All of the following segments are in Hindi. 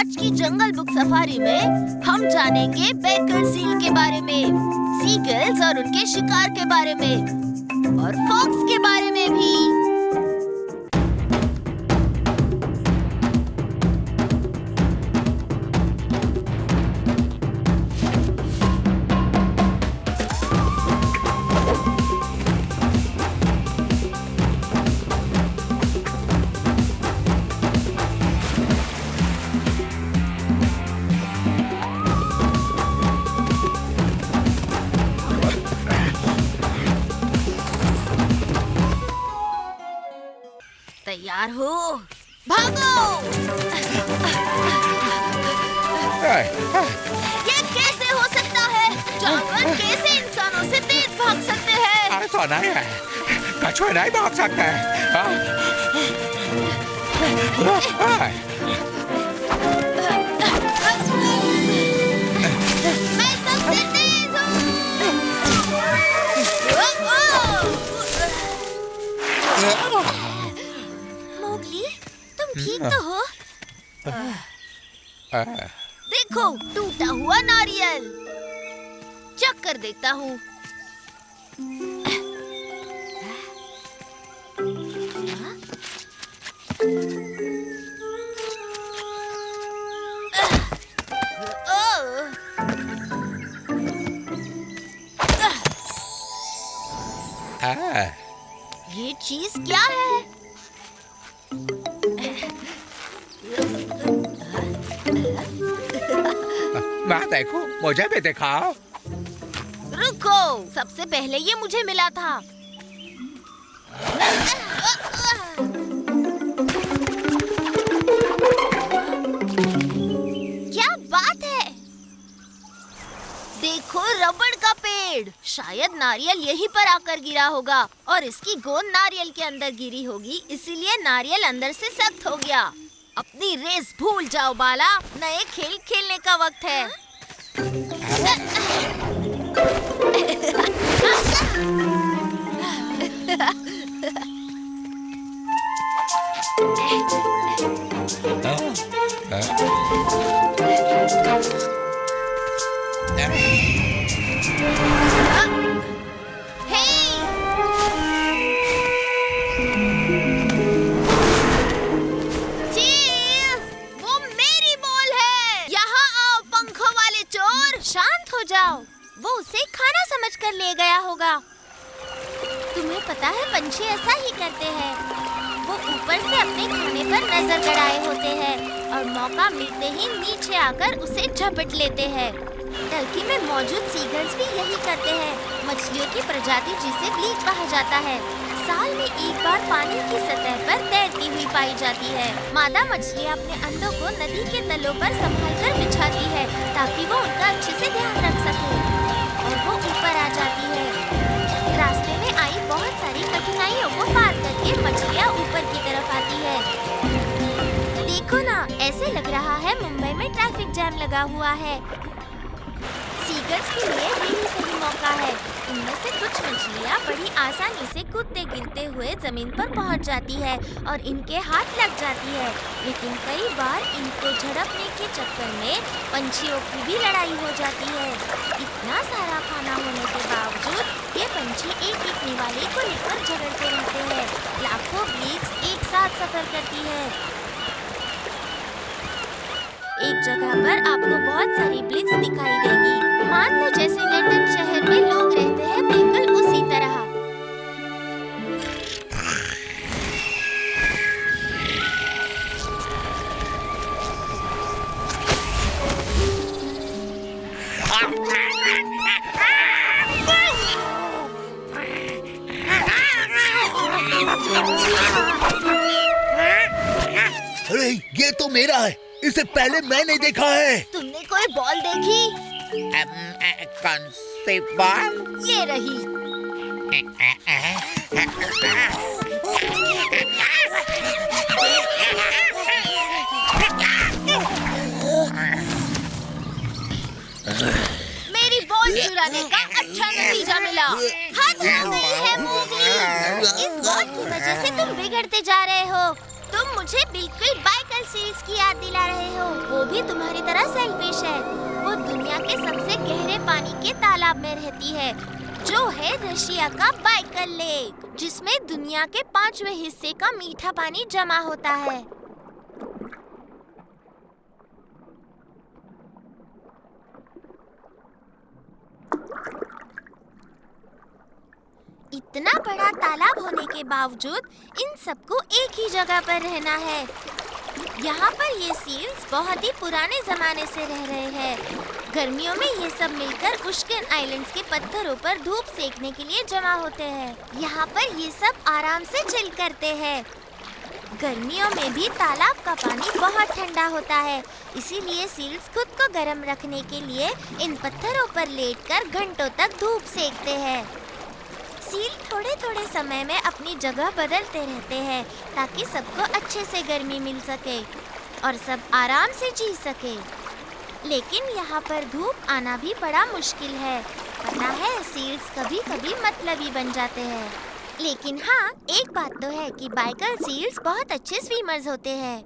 आज की जंगल बुक सफारी में हम जानेंगे बेकर सील के बारे में, सीगल्स और उनके शिकार के बारे में और फॉक्स के बारे में भी। तैयार हो? भागो! ये कैसे हो सकता है? जानवर कैसे इंसानों से तेज भाग सकते हैं? ऐसा नहीं है, कछुए नहीं भाग सकते। मैं सबसे तेज हूँ। मोगली, तुम ठीक तो हो? देखो, टूटा हुआ नारियल। चख कर देखता हूँ। ये चीज क्या है? मैं देखूं, मुझे भी दिखाओ। रुको, सबसे पहले ये मुझे मिला था। क्या बात है? देखो, रबड़ का पेड़। शायद नारियल यहीं पर आकर गिरा होगा और इसकी गोंद नारियल के अंदर गिरी होगी, इसीलिए नारियल अंदर से सख्त हो गया। अपनी रेस भूल जाओ बाला, नए खेल खेलने का वक्त है। शांत हो जाओ, वो उसे खाना समझकर ले गया होगा। तुम्हें पता है, पंछी ऐसा ही करते हैं। वो ऊपर से अपने खाने पर नजर गड़ाए होते हैं और मौका मिलते ही नीचे आकर उसे झपट लेते हैं। टर्की में मौजूद सीगल्स भी यही करते हैं, मछलियों की प्रजाति जिसे ब्लीच कहा जाता है। साल में एक बार पानी की सतह पर तैरती हुई पाई जाती है। मादा मछलियाँ अपने अंडों को नदी के तलों पर संभालकर बिछाती है ताकि वो उनका अच्छे से ध्यान रख सके, और वो ऊपर आ जाती है। रास्ते में आई बहुत सारी कठिनाइयों को पार करके मछलियाँ ऊपर की तरफ आती है। देखो ना, ऐसे लग रहा है मुंबई में ट्रैफिक जैम लगा हुआ है। सीगल्स के लिए यही सही मौका है। इनमें से कुछ मछलियाँ बड़ी आसानी से कूदते गिरते हुए जमीन पर पहुँच जाती है और इनके हाथ लग जाती है, लेकिन कई बार इनको झड़पने के चक्कर में पंछियों की भी लड़ाई हो जाती है। इतना सारा खाना होने के बावजूद ये पंछी एक एक निवाले को लेकर झगड़ते रहते हैं। लाखों ब्लीक्स एक साथ सफर करती है। एक जगह पर आपको बहुत सारी ब्लिक्स दिखाई देगी। मान लो जैसे लंदन शहर में लोग रहते हैं, बिल्कुल उसी तरह। अरे ये तो मेरा है, इसे पहले मैंने देखा है। तुमने कोई बॉल देखी? कौन सी बॉल? ये रही। मेरी बॉल चुराने का अच्छा नतीजा मिला। हद हो गई है मोगली। इस बॉल की वजह से तुम बिगड़ते जा रहे हो। तुम मुझे बिल्कुल बाइकर सील्स की याद दिला रहे हो। वो भी तुम्हारी तरह सेल्फिश है। वो दुनिया के सबसे गहरे पानी के तालाब में रहती है, जो है रशिया का बाइकर लेक, जिसमें दुनिया के 5वें हिस्से का मीठा पानी जमा होता है। इतना बड़ा तालाब होने के बावजूद इन सबको एक ही जगह पर रहना है। यहाँ पर ये सील्स बहुत ही पुराने जमाने से रह रहे हैं। गर्मियों में ये सब मिलकर उश्किन आइलैंड्स के पत्थरों पर धूप सेकने के लिए जमा होते हैं। यहाँ पर ये सब आराम से चिल करते हैं। गर्मियों में भी तालाब का पानी बहुत ठंडा होता है, इसीलिए सील्स खुद को गर्म रखने के लिए इन पत्थरों पर लेटकर घंटों तक धूप सेकते हैं। सील थोड़े थोड़े समय में अपनी जगह बदलते रहते हैं ताकि सबको अच्छे से गर्मी मिल सके और सब आराम से जी सके। लेकिन यहाँ पर धूप आना भी बड़ा मुश्किल है। पता है, सील्स कभी कभी मतलबी बन जाते हैं। लेकिन हाँ, एक बात तो है कि बाइकर सील्स बहुत अच्छे स्विमर्स होते हैं।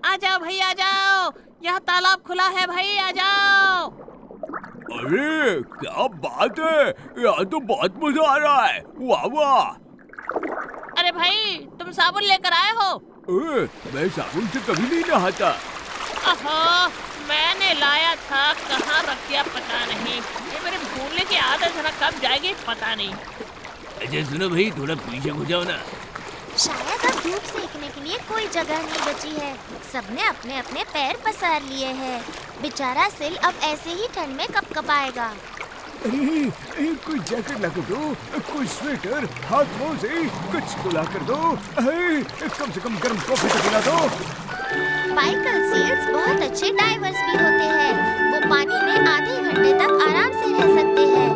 आ जाओ भाई, आ जाओ, यहाँ तालाब खुला है भाई, आ जाओ। अरे क्या बात है, यहाँ तो बहुत मजा आ रहा है। वाह वाह। अरे भाई, तुम साबुन लेकर आए हो? मैं साबुन से कभी नहीं नहाता। ओहो, मैंने लाया था, कहाँ रख दिया पता नहीं। ये मेरे भूलने की आदत है ना, कब जाएगी पता नहीं। अच्छा सुनो भाई, थोड़ा पीछे हो जाओ ना। शायद अब धूप सेकने के लिए कोई जगह नहीं बची है। सबने अपने अपने पैर पसार लिए हैं। बेचारा सिल अब ऐसे ही ठंड में कपकपाएगा। कोई जैकेट ला कर दो, कोई स्वेटर, हाथ मोजे, कुछ तो ला कर दो। कम से कम गर्म कॉफी तो पिला दो। बाइकर सील्स बहुत अच्छे डाइवर्स भी होते हैं। वो पानी में आधे घंटे तक आराम से रह सकते हैं।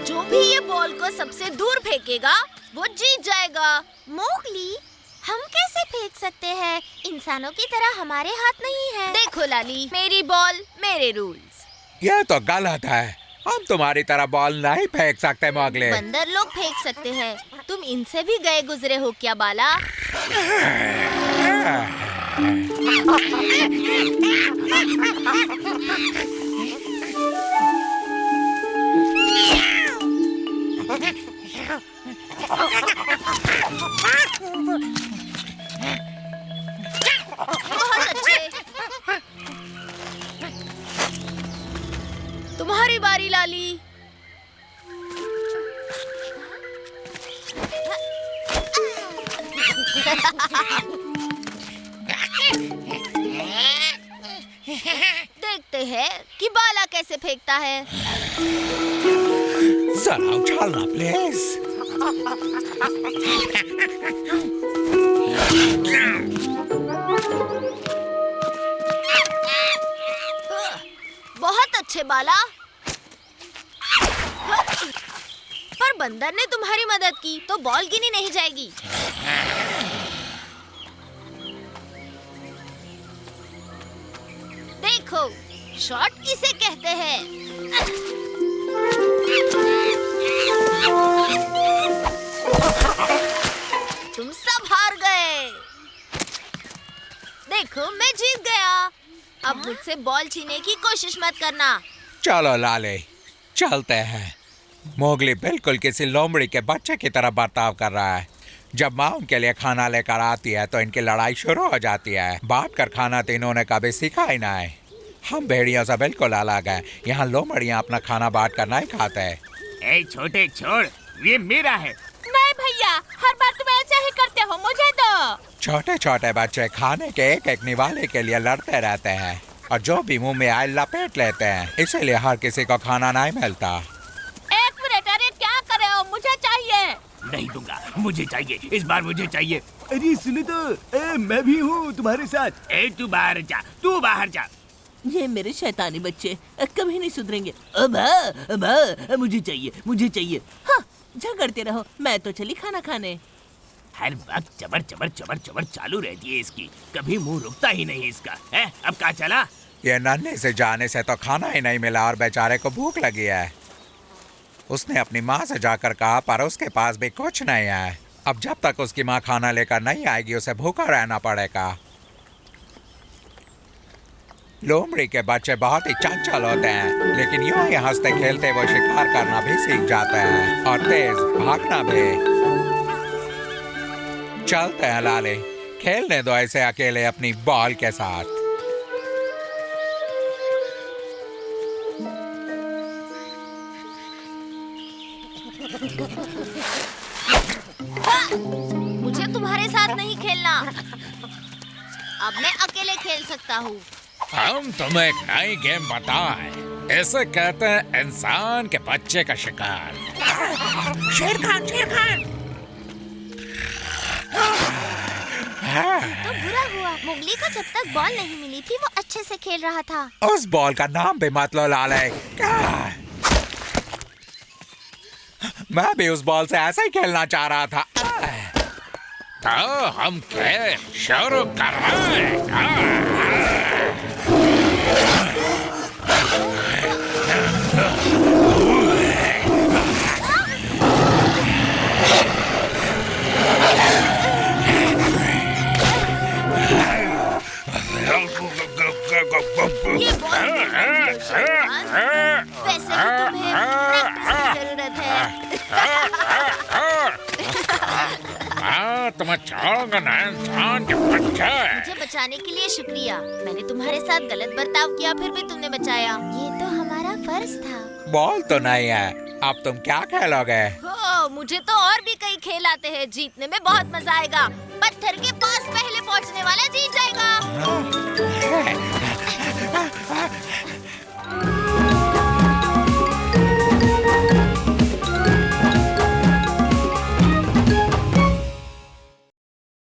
जो भी ये बॉल को सबसे दूर फेंकेगा वो जीत जाएगा। मोगली, हम कैसे फेंक सकते हैं? इंसानों की तरह हमारे हाथ नहीं है। देखो लाली, मेरी बॉल मेरे रूल्स। यह तो गलत है। हम तुम्हारी तरह बॉल नहीं फेंक सकते मोगली। बंदर लोग फेंक सकते हैं। तुम इनसे भी गए गुजरे हो क्या बाला? बहुत अच्छे। तुम्हारी बारी लाली। देखते हैं कि बाला कैसे फेंकता है। जरा उछालना प्लीज। बहुत अच्छे बाला। पर बंदर ने तुम्हारी मदद की तो बॉल गिनी नहीं जाएगी। देखो, शॉट किसे कहते हैं। तुम सब हार गए। देखो, मैं जीत गया। अब मुझसे बॉल छीनने की कोशिश मत करना। चलो लाले, चलते हैं। मोगली बिल्कुल किसी लोमड़ी के बच्चे की तरह बर्ताव कर रहा है। जब माँ उनके लिए खाना लेकर आती है तो इनकी लड़ाई शुरू हो जाती है। बांट कर खाना तो इन्होंने कभी सीखा ही ना है। हम भेड़ियों से बिल्कुल अलग है। यहाँ लोमड़ियाँ अपना खाना बांट कर नहीं खाते। ए छोटे छोड़, ये मेरा है। नहीं भैया, हर बार तुम ऐसा ही करते हो, मुझे दो। छोटे छोटे बच्चे खाने के एक एक निवाले के लिए लड़ते रहते हैं और जो भी मुंह में आए लपेट लेते हैं। इसीलिए हर किसी को खाना नहीं मिलता। एक मिनट, अरे क्या कर रहे हो? मुझे चाहिए। नहीं दूंगा, मुझे चाहिए, इस बार मुझे चाहिए। अरे सुनो तो, मैं भी हूँ तुम्हारे साथ। तू बाहर जा, तू बाहर जा। ये मेरे शैतानी बच्चे कभी नहीं सुधरेंगे। अब मुझे चाहिए, मुझे चाहिए। हाँ, झगड़ते रहो, मैं तो चली खाना खाने। हर वक्त चबर चबर चबर चबर चालू रहती है इसकी, कभी मुंह रुकता ही नहीं इसका। है अब कहाँ चला? ये नन्हे से जाने से तो खाना ही नहीं मिला और बेचारे को भूख लगी है। उसने अपनी माँ से जाकर कहा पर उसके पास भी कुछ नहीं है। अब जब तक उसकी माँ खाना लेकर नहीं आएगी उसे भूखा रहना पड़ेगा। लोमड़ी के बच्चे बहुत ही चंचल होते हैं, लेकिन यूं ही हंसते खेलते वो शिकार करना भी सीख जाते हैं और तेज भागना भी। चलते हैं लाले, खेलने दो ऐसे अकेले अपनी बॉल के साथ। मुझे तुम्हारे साथ नहीं खेलना। अब मैं अकेले खेल सकता हूँ। हम तुम्हें एक नई गेम बताएं। इसे कहते हैं इंसान के बच्चे का शिकार। शेर खान, शेर खान। तो बुरा हुआ, मोगली को जब तक बॉल नहीं मिली थी वो अच्छे से खेल रहा था। उस बॉल का नाम भी मत लो लाले। मैं भी उस बॉल से ऐसा ही खेलना चाह रहा था। तो हम खेल शुरू कर रहे हैं। ये बॉल वैसे भी तुम्हें प्रैक्टिस की जरूरत है। तुम्हें छोड़ूंगा ना इंसान के बच्चे। मुझे बचाने के लिए शुक्रिया। मैंने तुम्हारे साथ गलत बर्ताव किया, फिर भी तुमने बचाया। ये तो हमारा फर्ज था। बॉल तो नहीं है, अब तुम क्या खेलोगे? हो, मुझे तो और भी कई खेल आते हैं। जीतने में बहुत मजा आएगा। पत्थर के पास पहले पहुंचने वाला जीत जाएगा।